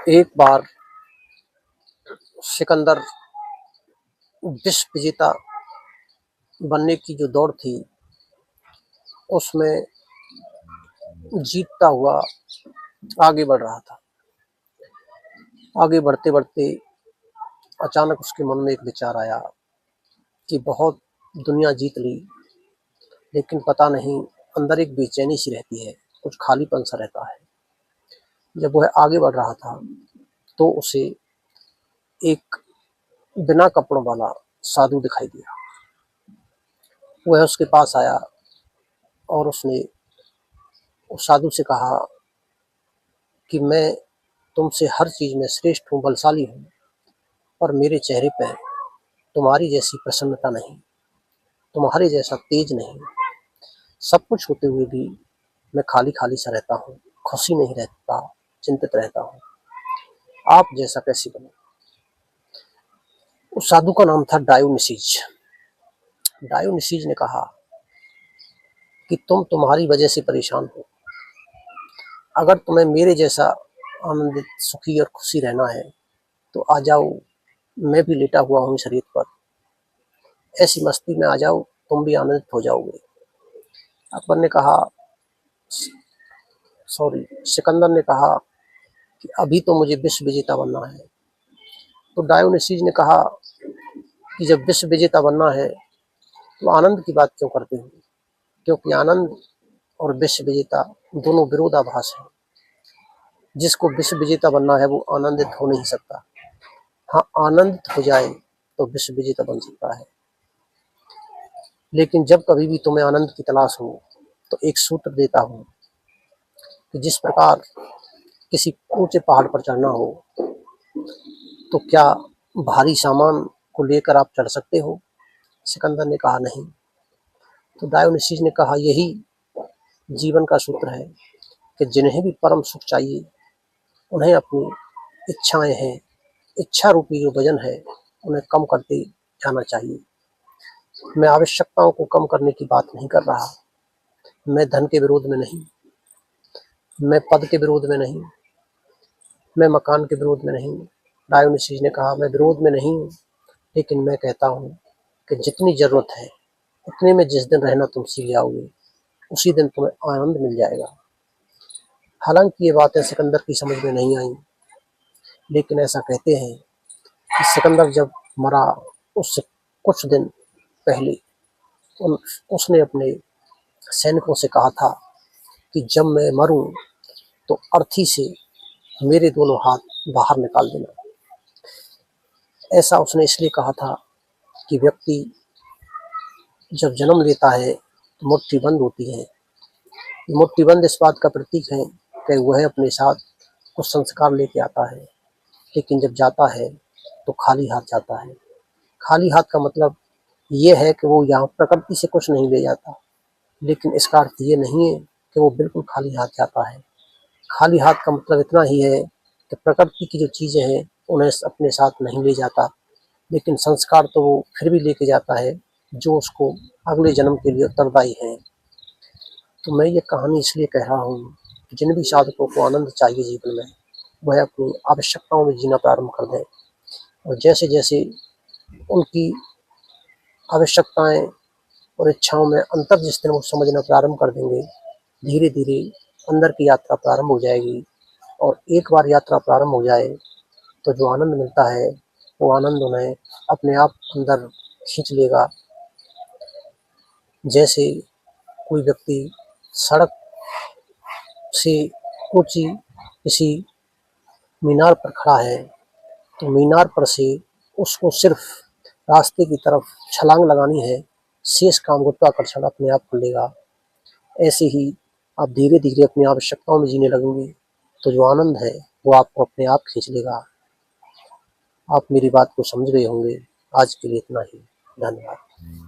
एक बार सिकंदर विश्व विजेता बनने की जो दौड़ थी, उसमें जीतता हुआ आगे बढ़ रहा था। आगे बढ़ते-बढ़ते अचानक उसके मन में एक विचार आया कि बहुत दुनिया जीत ली, लेकिन पता नहीं अंदर एक बेचैनी सी रहती है, कुछ खालीपन सा रहता है। जब वह आगे बढ़ रहा था, तो उसे एक बिना कपड़ों वाला साधु दिखाई दिया। वह उसके पास आया और उसने उस साधु से कहा कि मैं तुमसे हर चीज़ में श्रेष्ठ हूँ, बलशाली हूँ, पर मेरे चेहरे पे तुम्हारी जैसी प्रसन्नता नहीं, तुम्हारे जैसा तेज नहीं। सब कुछ होते हुए भी मैं खाली-खाली सा रहता हूँ, खुशी नहीं रहता, चिंतित रहता हूँ। आप जैसा कैसे बनूँ? उस साधु का नाम था डायोनिसीज। डायोनिसीज ने कहा कि तुम्हारी वजह से परेशान हो। अगर तुम्हें मेरे जैसा आनंदित, सुखी और खुशी रहना है, तो आ जाओ, मैं भी लेटा हुआ हूँ शरीर पर। ऐसी मस्ती में आ जाओ, तुम भी आनंदित हो जाओगे। अकबर ने कहा, सिकंदर ने कहा कि अभी तो मुझे विश्व विजेता बनना है। तो डायोनिसीज ने कहा कि जब विश्व विजेता बनना है, तो आनंद की बात क्यों करते हो? क्योंकि आनंद और विश्व विजेता दोनों विरोधाभास हैं। जिसको विश्व विजेता बनना है, वो आनंदित हो नहीं सकता। हाँ, आनंदित हो जाए तो विश्व विजेता बन सकता है। लेकिन जब कभी भी तुम्हें आनंद की तलाश हो, तो एक सूत्र देता हूँ कि जिस प्रकार किसी ऊंचे पहाड़ पर चढ़ना हो, तो क्या भारी सामान को लेकर आप चढ़ सकते हो? सिकंदर ने कहा नहीं। तो डायोनिसीज ने कहा, यही जीवन का सूत्र है कि जिन्हें भी परम सुख चाहिए, उन्हें अपनी इच्छाएं हैं, इच्छा रूपी जो वजन है, उन्हें कम करते जाना चाहिए। मैं आवश्यकताओं को कम करने की बात नहीं कर रहा। मैं धन के विरोध में नहीं, मैं पद के विरोध में नहीं, मैं मकान के विरोध में नहीं। डायोनिसीज ने कहा, मैं विरोध में नहीं हूँ, लेकिन मैं कहता हूँ कि जितनी जरूरत है, उतने में जिस दिन रहना तुम सीख जाओगे, उसी दिन तुम्हें आनंद मिल जाएगा। हालांकि ये बातें सिकंदर की समझ में नहीं आई, लेकिन ऐसा कहते हैं कि सिकंदर जब मरा, उससे कुछ दिन पहले उसने अपने सैनिकों से कहा था कि जब मैं मरूं, तो अर्थी से मेरे दोनों हाथ बाहर निकाल देना। ऐसा उसने इसलिए कहा था कि व्यक्ति जब जन्म लेता है, तो मुट्ठी बंद होती है। मुट्ठी बंद इस बात का प्रतीक है कि वह अपने साथ कुछ संस्कार लेके आता है, लेकिन जब जाता है तो खाली हाथ जाता है। खाली हाथ का मतलब ये है कि वो यहाँ प्रकृति से कुछ नहीं ले जाता, लेकिन इसका अर्थ ये नहीं है कि वो बिल्कुल खाली हाथ जाता है। खाली हाथ का मतलब इतना ही है कि प्रकृति की जो चीज़ें हैं, उन्हें अपने साथ नहीं ले जाता, लेकिन संस्कार तो वो फिर भी लेके जाता है, जो उसको अगले जन्म के लिए उत्तरदायी है। तो मैं ये कहानी इसलिए कह रहा हूँ कि जिन भी साधकों को आनंद चाहिए जीवन में, वह अपनी आवश्यकताओं में जीना प्रारंभ कर दें, और जैसे जैसे उनकी आवश्यकताएं और इच्छाओं में अंतर जिस दिन वो समझना प्रारंभ कर देंगे, धीरे धीरे अंदर की यात्रा प्रारंभ हो जाएगी। और एक बार यात्रा प्रारंभ हो जाए, तो जो आनंद मिलता है, वो आनंद उन्हें अपने आप अंदर खींच लेगा। जैसे कोई व्यक्ति सड़क से ऊंची किसी मीनार पर खड़ा है, तो मीनार पर से उसको सिर्फ रास्ते की तरफ छलांग लगानी है, शेष काम गुरुत्वाकर्षण अपने आप कर लेगा। ऐसे ही आप धीरे धीरे अपनी आवश्यकताओं में जीने लगेंगे, तो जो आनंद है वो आपको अपने आप खींच लेगा। आप मेरी बात को समझ गए होंगे। आज के लिए इतना ही। धन्यवाद।